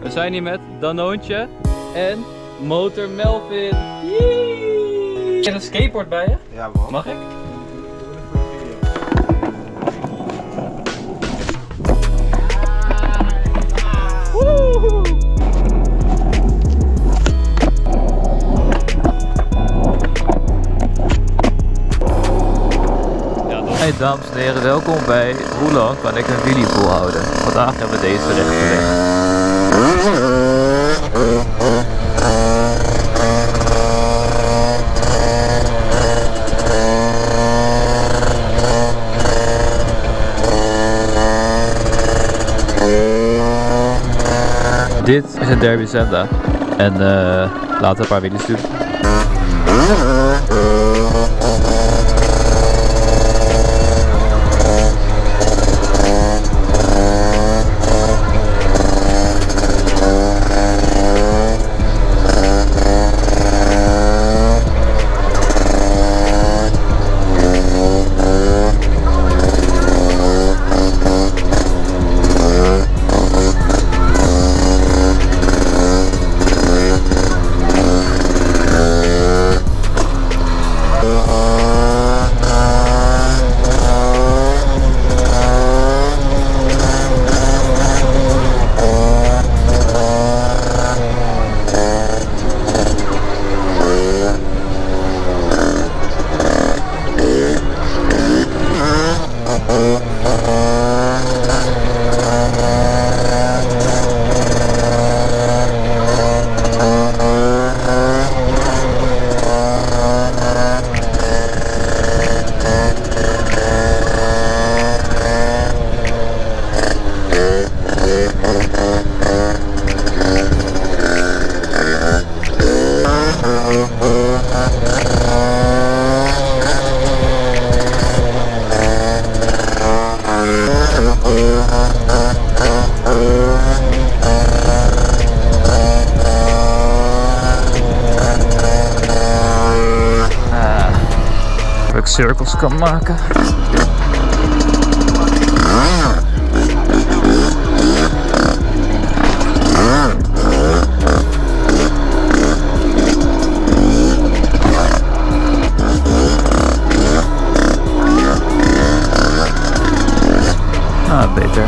We zijn hier met Danoontje en Motor Melvin. Yee! Heb je een skateboard bij je? Ja man. Mag ik? Hey dames en heren, welkom bij Hoe lang kan ik een wheelie volhouden? Vandaag hebben we deze rechtgelegd. Dit is een Derby Zenda en laten we een paar wheelies doen. Ik cirkels kan maken. Ah, beter.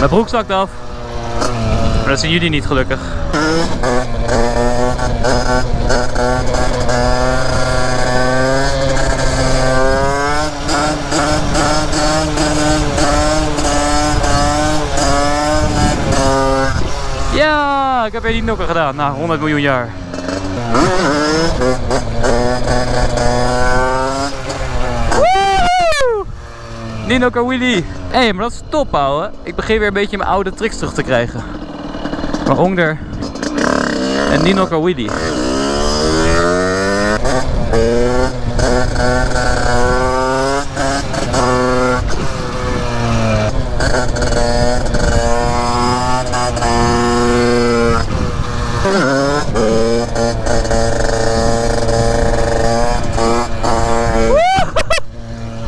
Mijn broek zakt af. Maar dat zien jullie niet gelukkig. Ja, heb weer die nokken gedaan na 100 miljoen jaar. Ninoka Willy. Hé, maar dat is top, ouwe. Ik begin weer een beetje mijn oude tricks terug te krijgen. Waaronder en Ninoka Willy.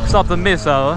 Ik snap het mis, ouwe.